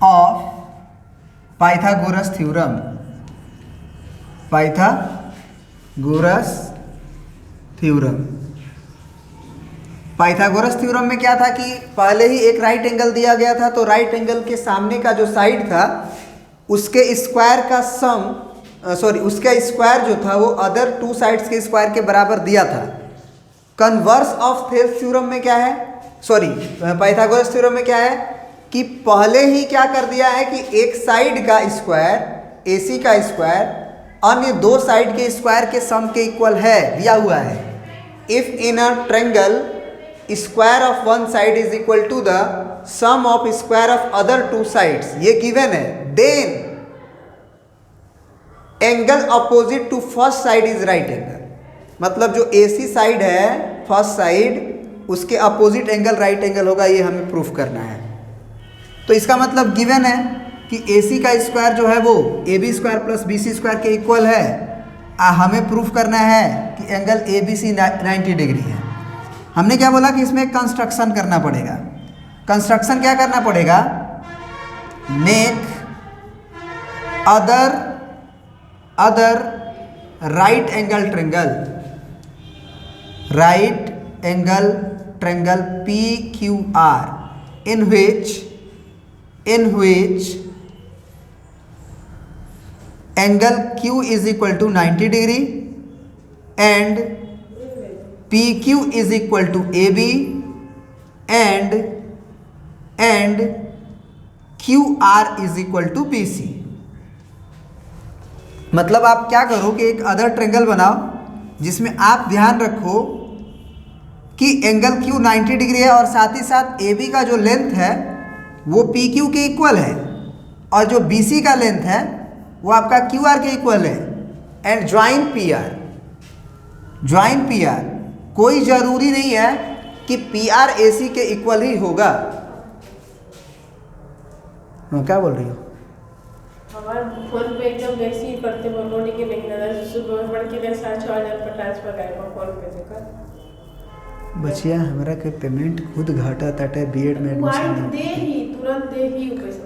Of Pythagoras theorem. Pythagoras theorem. Pythagoras theorem में क्या था कि पहले ही एक राइट एंगल दिया गया था, तो राइट एंगल के सामने का जो साइड था उसके स्क्वायर का उसका स्क्वायर जो था वो अदर टू साइड्स के स्क्वायर के बराबर दिया था। कन्वर्स ऑफ थेल्स थ्योरम में क्या है, पाइथागोरस थ्योरम में क्या है कि पहले ही क्या कर दिया है कि एक साइड का स्क्वायर AC का स्क्वायर अन्य दो साइड के स्क्वायर के सम के इक्वल है, दिया हुआ है। If in a triangle square of one side is equal to the sum of square of other two sides, ये गिवन है, then angle opposite to first side is right angle. मतलब जो AC साइड है first side उसके opposite angle right angle होगा, ये हमें proof करना है। तो इसका मतलब गिवन है कि AC का स्क्वायर जो है वो AB square plus BC square के इक्वल है। हमें प्रूफ करना है कि एंगल ABC 90 डिग्री है। हमने क्या बोला कि इसमें कंस्ट्रक्शन करना पड़ेगा। कंस्ट्रक्शन क्या करना पड़ेगा, make other right angle triangle PQR in which angle Q is equal to 90 degree and PQ is equal to AB and QR is equal to BC। मतलब आप क्या करो कि एक अदर ट्रायंगल बनाओ जिसमें आप ध्यान रखो कि एंगल Q 90 डिग्री है और साथ ही साथ AB का जो लेंथ है वो PQ के इक्वल है और जो BC का लेंथ है वो आपका QR के इक्वल है। एंड ज्वाइन PR कोई ज़रूरी नहीं है कि PR AC के इक्वल ही होगा। क्या बोल रही हो? हमारे फोन पे एकदम वैसे ही करते हो, लोडिंग नहीं ना, सुबह बढ़ के 6,000 पर ट्रांसफर आएगा फोन पे देखा। बचिया हमरा के पेमेंट खुद घाटा ताटे बीएड में एडमिशन तुरंत दे ही पैसा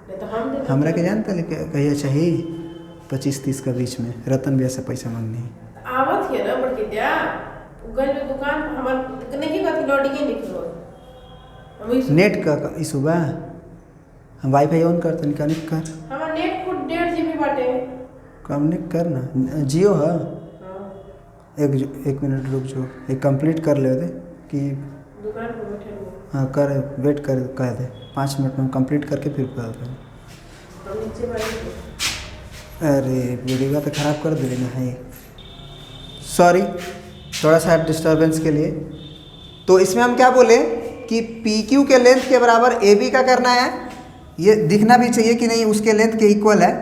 नहीं तो हम दे। हमरा के जानता लेके कहिया चाहिए 25-30 का बीच में रतन भैया से पैसा मांगनी आवत है ना बढ़ के दिया गल में दुकान हमर नहीं का लोडिंग ही निकलो नेट का इशू बा। हम वाईफाई ऑन कर तनी कनेक्ट कर। हमर नेट खुद 1.5 GB बाटे, कनेक्ट कर ना। जियो है? एक मिनट रुक जो, एक कंप्लीट कर ले दे कि दुकान पर बैठे हो। हाँ कर, वेट कर, कह दे 5 मिनट में कंप्लीट करके फिर कर दे। नीचे बैठ। अरे वीडियो तो ख़राब कर दे ना है, सॉरी थोड़ा सा डिस्टर्बेंस के लिए। तो इसमें हम क्या बोले कि PQ के लेंथ के बराबर AB का करना है, ये दिखना भी चाहिए कि नहीं उसके लेंथ के इक्वल है,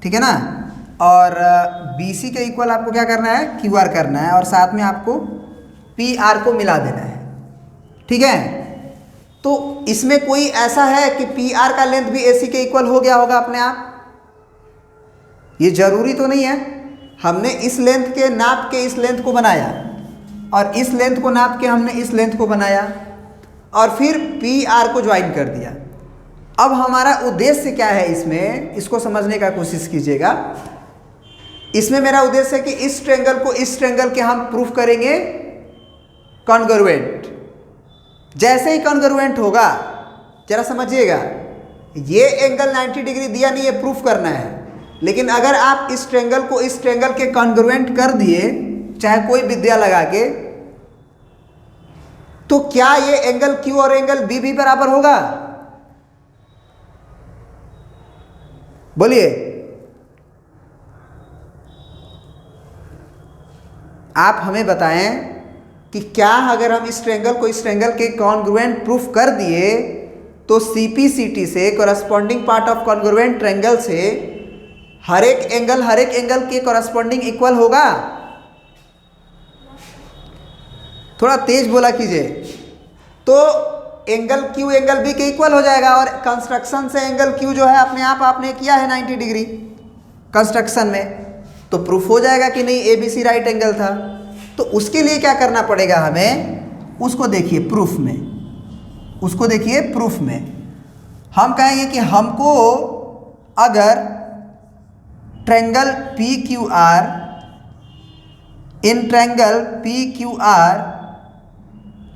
ठीक है ना। और BC के इक्वल आपको क्या करना है, QR करना है और साथ में आपको PR को मिला देना है, ठीक है। तो इसमें कोई ऐसा है कि PR का लेंथ भी AC के इक्वल हो गया होगा अपने आप, ये जरूरी तो नहीं है। हमने इस लेंथ के नाप के इस लेंथ को बनाया और इस लेंथ को नाप के हमने इस लेंथ को बनाया और फिर PR को ज्वाइन कर दिया। अब हमारा उद्देश्य क्या है इसमें, इसको समझने का कोशिश कीजिएगा। इसमें मेरा उद्देश्य है कि इस ट्रायंगल को इस ट्रायंगल के हम प्रूफ करेंगे कॉन्ग्रुएंट। जैसे ही कॉन्ग्रुएंट होगा, जरा समझिएगा, ये एंगल 90 डिग्री दिया नहीं है, प्रूफ करना है। लेकिन अगर आप इस ट्रायंगल को इस ट्रायंगल के कॉन्ग्रुएंट कर दिए, चाहे कोई विद्या लगा के, तो क्या ये एंगल Q और एंगल B भी बराबर होगा? बोलिए। आप हमें बताएं कि क्या अगर हम इस ट्रायंगल को इस ट्रायंगल के कॉन्ग्रुएंट प्रूफ कर दिए तो CPCT से corresponding part of congruent triangle से हर एक एंगल के कॉरस्पॉन्डिंग इक्वल होगा? थोड़ा तेज बोला कीजिए। तो एंगल Q एंगल B के इक्वल हो जाएगा और कंस्ट्रक्शन से एंगल Q जो है अपने आप आपने किया है 90 डिग्री कंस्ट्रक्शन में, तो प्रूफ हो जाएगा कि नहीं ABC राइट एंगल था। तो उसके लिए क्या करना पड़ेगा हमें, उसको देखिए प्रूफ में, हम कहेंगे कि हमको अगर triangle P Q R, in triangle P Q R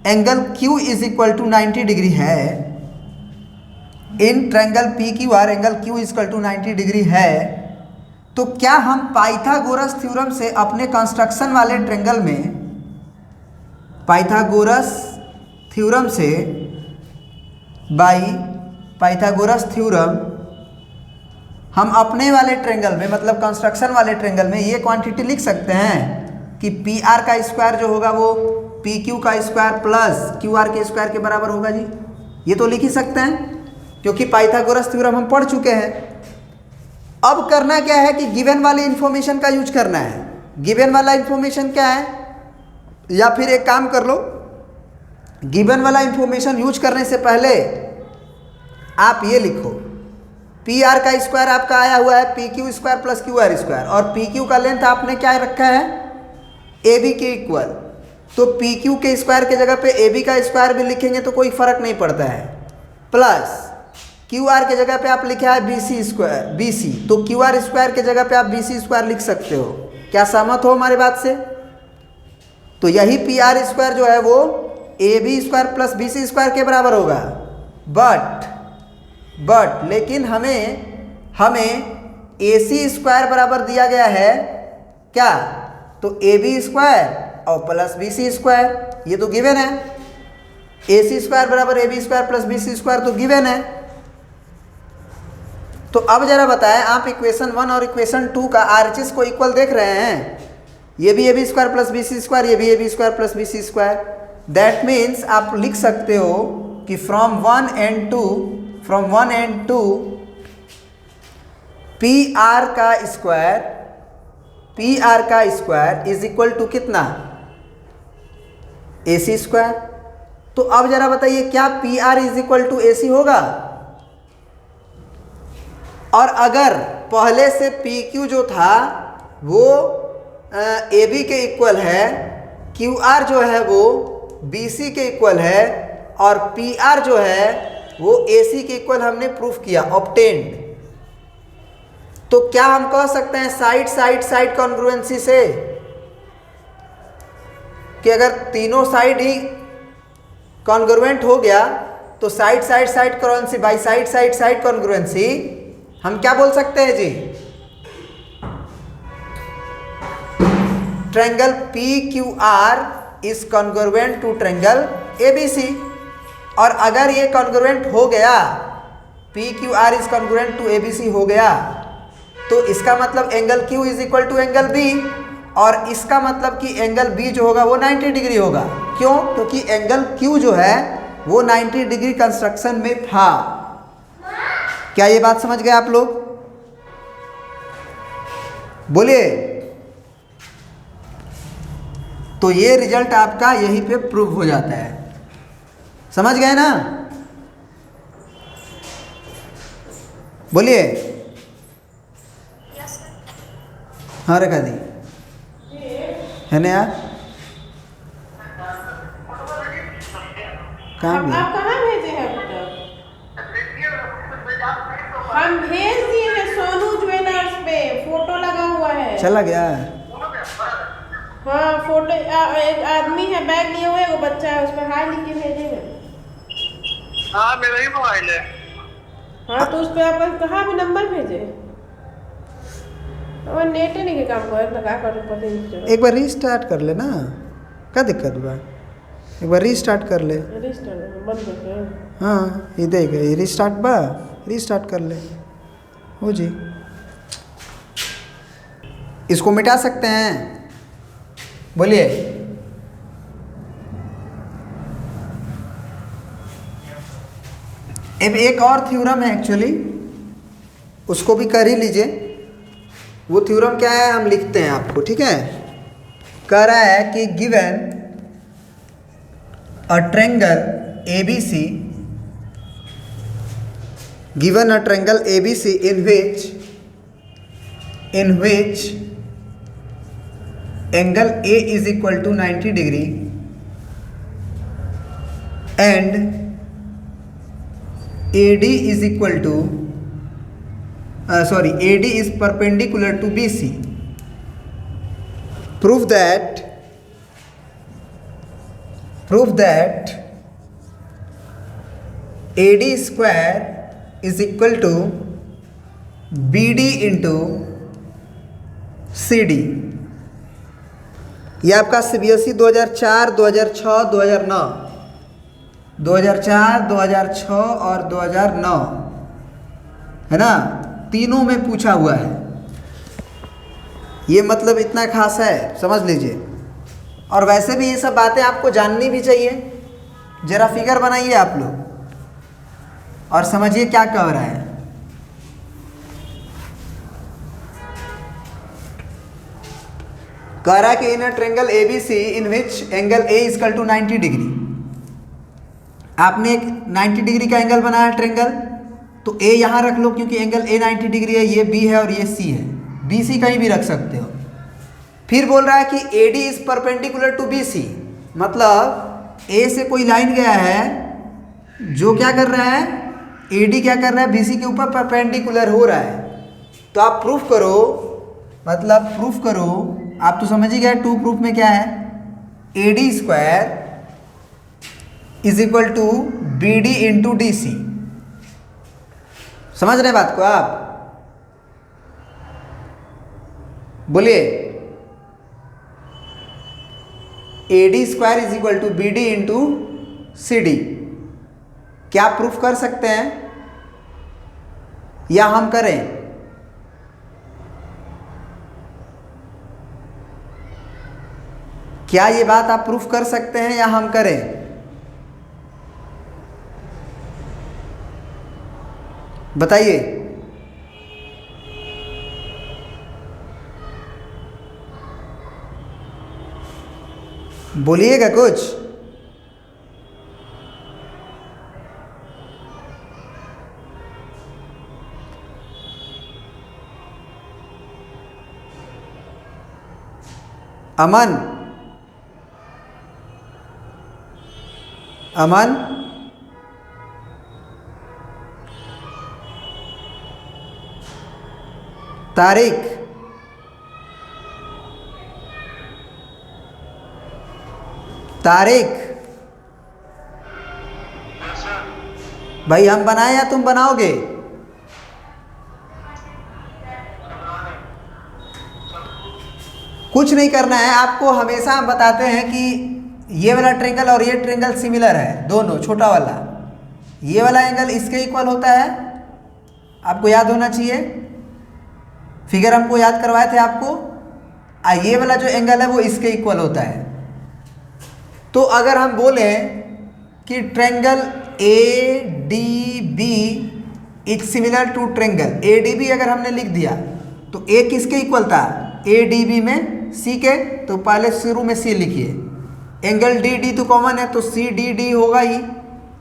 angle Q is equal to 90 degree है, in triangle P Q R angle Q is equal to 90 degree है, तो क्या हम पाइथागोरस थ्योरम से अपने कंस्ट्रक्शन वाले ट्रायंगल में, पाइथागोरस थ्योरम से, बाई पाइथागोरस थ्योरम हम अपने वाले ट्रायंगल में, मतलब कंस्ट्रक्शन वाले ट्रायंगल में ये क्वांटिटी लिख सकते हैं कि पी आर का स्क्वायर जो होगा वो पी क्यू का स्क्वायर प्लस क्यू आर के स्क्वायर के बराबर होगा जी। ये तो लिख ही सकते हैं क्योंकि पाइथागोरस थ्योरम हम पढ़ चुके हैं। अब करना क्या है कि गिवन वाली इंफॉर्मेशन का यूज करना है। गिवन वाला इंफॉर्मेशन क्या है, या फिर एक काम कर लो, गिवन वाला इंफॉर्मेशन यूज करने से पहले आप ये लिखो, पी आर का स्क्वायर आपका आया हुआ है P Q square plus Q R square, और पी क्यू का लेंथ आपने क्या रखा है ए बी के इक्वल, तो पी क्यू के स्क्वायर के जगह पे ए बी का स्क्वायर भी लिखेंगे तो कोई फर्क नहीं पड़ता है, प्लस क्यू आर के जगह पे आप लिखा है B C square, B C, तो क्यू आर स्क्वायर के जगह पे आप बी सी स्क्वायर लिख सकते हो। क्या सहमत हो हमारी बात से? तो यही पी आर स्क्वायर जो है वो A B square plus B C square के बराबर होगा। बट लेकिन हमें ए सी स्क्वायर बराबर दिया गया है क्या, तो ए बी स्क्वायर और प्लस बी सी स्क्वायर, ये तो गिवन है। ए सी स्क्वायर बराबर A B square plus B C square तो गिवन है। तो अब जरा बताएं, आप इक्वेशन 1 और इक्वेशन 2 का आरएचएस को इक्वल देख रहे हैं? ये भी A B square plus B C square, ये भी A B square plus B C square. That means आप लिख सकते हो कि फ्रॉम 1 एंड 2 पी आर का स्क्वायर इज इक्वल टू कितना, ए सी स्क्वायर। तो अब जरा बताइए क्या P R is equal to A C होगा? और अगर पहले से पी क्यू जो था वो ए बी के इक्वल है, क्यू आर जो है वो बी सी के इक्वल है, और पी आर जो है वो ए सी के इक्वल हमने प्रूफ किया, ऑब्टेन्ड, तो क्या हम कह सकते हैं साइड कॉन्ग्रुएंसी से कि अगर तीनों साइड ही कॉन्ग्रुएंट हो गया तो side congruency by side congruency हम क्या बोल सकते हैं जी, triangle P Q R is congruent to triangle A B C. और अगर ये कॉन्ग्रुएंट हो गया, P Q R is congruent to A B C हो गया, तो इसका मतलब angle Q is equal to angle B, और इसका मतलब कि एंगल B जो होगा वो 90 डिग्री होगा। क्यों? क्योंकि एंगल Q जो है वो 90 डिग्री कंस्ट्रक्शन में था। क्या ये बात समझ गए आप लोग? बोलिए। तो ये रिजल्ट आपका यहीं पे प्रूव हो जाता है, समझ गए ना? बोलिए। हाँ रेखा दी है ना यार, कहाँ भी आप कहाँ भेजे हैं अभी तक? हम भेज दिए हैं सोनू ज्वेलर्स पे, फोटो लगा हुआ है। चला गया? हाँ फोटो, एक आदमी है बैग लिए हुए, वो बच्चा है, उस पर हाय लिख के भेजे हैं। हाँ मेरा ही मोबाइल है। हाँ तो उस पर आप कहाँ भी नंबर भेजे? और नेट नहीं के काम कर लगा कर पता नहीं। एक बार रीस्टार्ट कर ले ना, क्या दिक्कत बा? एक बार रीस्टार्ट कर ले। रिस्टार्ट बंद कर के। हाँ ये देख रीस्टार्ट बा, रीस्टार्ट कर ले हो जी। इसको मिटा सकते हैं? बोलिए। अब एक और थ्योरम है एक्चुअली, उसको भी कर ही लीजिए। वो थ्योरम क्या है हम लिखते हैं आपको, ठीक है? कह रहा है कि given a triangle ABC, given a triangle ABC in which angle A is equal to 90 degree and AD is equal to AD is perpendicular to BC. Prove that AD square is equal to BD into CD. ये आपका CBSE 2004, 2006, 2009, 2004, 2006 और 2009 है ना, तीनों में पूछा हुआ है। ये मतलब इतना खास है, समझ लीजिए। और वैसे भी ये सब बातें आपको जाननी भी चाहिए। जरा फिगर बनाइए आप लोग और समझिए क्या कह रहा है। कह रहा है कि in a triangle ABC in which angle A equal to 90 degree. आपने एक 90 डिग्री का एंगल बनाया ट्रायंगल, तो A यहाँ रख लो क्योंकि एंगल A 90 डिग्री है, ये B है और ये C है। BC कहीं भी रख सकते हो। फिर बोल रहा है कि AD is perpendicular to BC, मतलब A से कोई लाइन गया है जो क्या कर रहा है, AD क्या कर रहा है, BC के ऊपर परपेंडिकुलर हो रहा है। तो आप प्रूफ करो, मतलब प्रूफ करो, आप तो समझ ही गए टू प्रूफ में क्या है, AD square is equal to BD into DC। समझ रहे बात को आप? बोलिए। AD square is equal to BD into CD। क्या आप प्रूफ कर सकते हैं या हम करें? क्या ये बात आप प्रूफ कर सकते हैं या हम करें? बताइए। बोलिएगा कुछ। अमन, अमन, तारिक, तारिक भाई, हम बनाए या तुम बनाओगे? कुछ नहीं करना है आपको। हमेशा हम बताते हैं कि ये वाला ट्रायंगल और ये ट्रायंगल सिमिलर है, दोनों छोटा वाला। ये वाला एंगल इसके इक्वल होता है, आपको याद होना चाहिए। फिगर हमको याद करवाए थे आपको। ये वाला जो एंगल है वो इसके इक्वल होता है। तो अगर हम बोलें कि triangle ADB is similar to triangle ADB, अगर हमने लिख दिया तो A किसके इक्वल था, ADB में C के, तो पहले शुरू में C लिखिए। एंगल DD तो कॉमन है तो CDD होगा ही,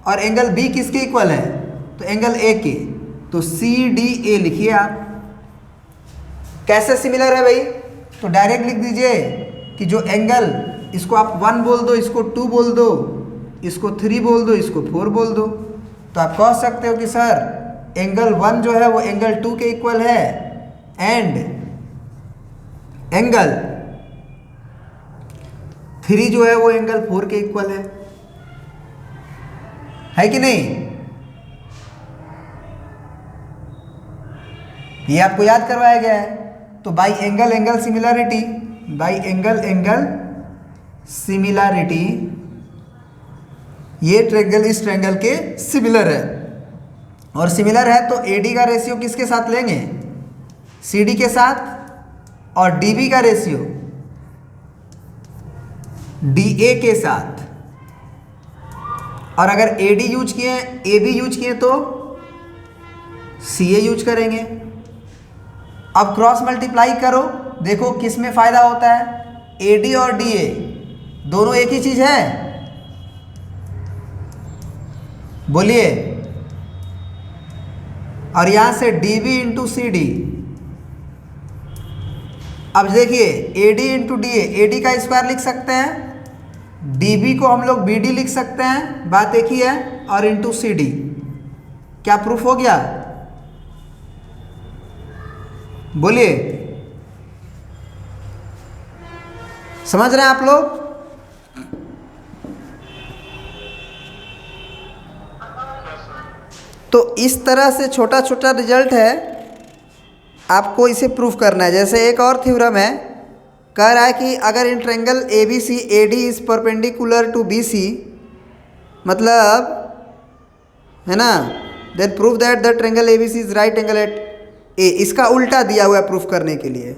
और एंगल B किसके इक्वल है, तो एंगल A के, तो CDA लिखिए आप। कैसे सिमिलर है भाई, तो डायरेक्ट लिख दीजिए कि जो एंगल, इसको आप 1 बोल दो, इसको 2 बोल दो, इसको 3 बोल दो, इसको 4 बोल दो। तो आप कह सकते हो कि सर एंगल 1 जो है वो एंगल 2 के इक्वल है, एंड एंगल 3 जो है वो एंगल 4 के इक्वल है कि नहीं? ये आपको याद करवाया गया है। तो by angle angle similarity, by angle angle similarity, ये ट्रायंगल इस ट्रायंगल के सिमिलर है। और सिमिलर है तो AD का रेशियो किसके साथ लेंगे, CD के साथ, और DB का रेशियो DA के साथ। और अगर AD यूज किए, AB यूज किए तो CA यूज करेंगे। अब क्रॉस मल्टीप्लाई करो, देखो किस में फायदा होता है, AD और DA दोनों एक ही चीज है, बोलिए। और यहां से DB इंटू CD। अब देखिए AD इंटू DA, AD का स्क्वायर लिख सकते हैं, DB को हम लोग BD लिख सकते हैं, बात एक ही है, और इंटू CD। क्या प्रूफ हो गया? बोलिए, समझ रहे हैं आप लोग? तो इस तरह से छोटा छोटा रिजल्ट है, आपको इसे प्रूफ करना है। जैसे एक और थ्योरम है, कह रहा है कि अगर in triangle A B C A D is perpendicular to B C, मतलब है ना, then prove that the triangle A B C is right angle at A. इसका उल्टा दिया हुआ है प्रूफ करने के लिए।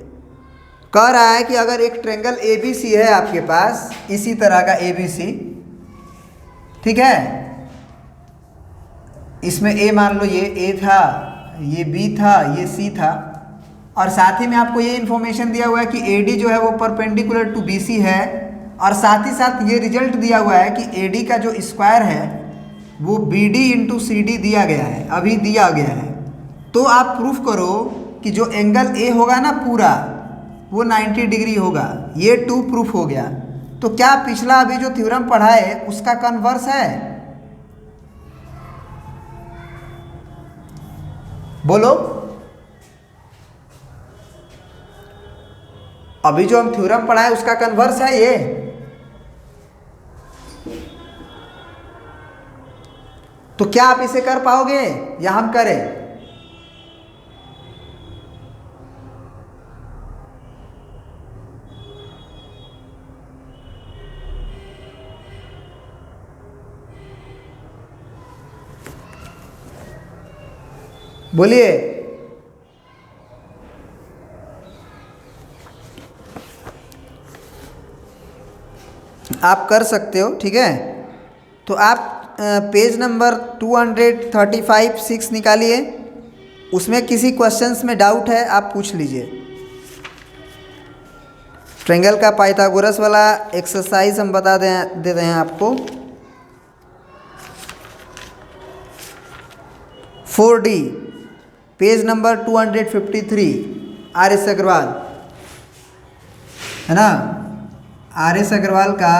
कह रहा है कि अगर एक ट्रायंगल ए बी सी है आपके पास, इसी तरह का ए बी सी, ठीक है, इसमें ए मान लो ये ए था, ये बी था, ये सी था, और साथ ही में आपको ये इन्फॉर्मेशन दिया हुआ है कि ए डी जो है वो परपेंडिकुलर टू बी सी है, और साथ ही साथ ये रिजल्ट दिया हुआ है कि ए डी का जो स्क्वायर है वो B D into C D दिया गया है, अभी दिया गया है। तो आप प्रूफ करो कि जो एंगल ए होगा ना पूरा, वो 90 डिग्री होगा। ये 2 प्रूफ हो गया। तो क्या पिछला अभी जो थ्योरम पढ़ा है उसका कन्वर्स है? बोलो, अभी जो हम थ्योरम पढ़ा है उसका कन्वर्स है ये? तो क्या आप इसे कर पाओगे या हम करें? बोलिए, आप कर सकते हो, ठीक है। तो आप पेज नंबर 235-6 निकालिए, उसमें किसी क्वेश्चंस में डाउट है आप पूछ लीजिए। ट्रायंगल का पाइथागोरस वाला एक्सरसाइज हम बता देते हैं आपको। 4D page number 253, R S Agarwal, है ना, आर एस अग्रवाल का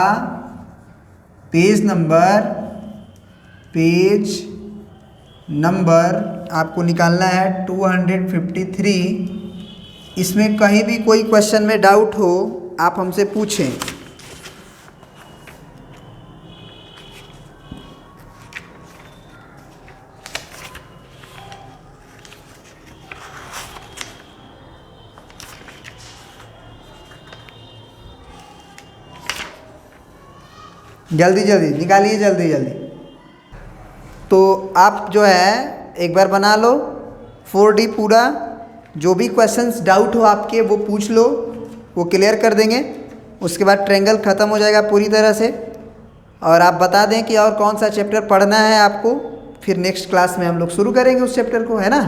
पेज नंबर आपको निकालना है 253। इसमें कहीं भी कोई क्वेश्चन में डाउट हो आप हमसे पूछें। जल्दी जल्दी निकालिए, जल्दी जल्दी। तो आप जो है एक बार बना लो 4D पूरा, जो भी क्वेश्चंस डाउट हो आपके वो पूछ लो, वो क्लियर कर देंगे। उसके बाद ट्रायंगल ख़त्म हो जाएगा पूरी तरह से, और आप बता दें कि और कौन सा चैप्टर पढ़ना है आपको। फिर नेक्स्ट क्लास में हम लोग शुरू करेंगे उस चैप्टर को, है ना।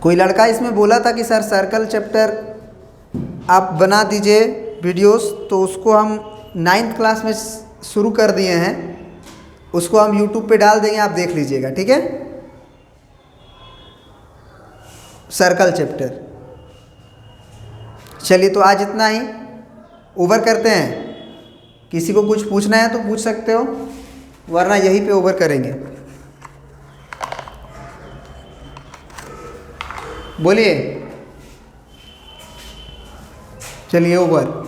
कोई लड़का इसमें बोला था कि सर सर्कल चैप्टर आप बना दीजिए वीडियोस, तो उसको हम 9th क्लास में शुरू कर दिए हैं, उसको हम YouTube पे डाल देंगे, आप देख लीजिएगा, ठीक है। Circle chapter. चलिए, तो आज इतना ही, ओवर करते हैं। किसी को कुछ पूछना है तो पूछ सकते हो, वरना यहीं पे ओवर करेंगे। बोलिए, चलिए ओवर।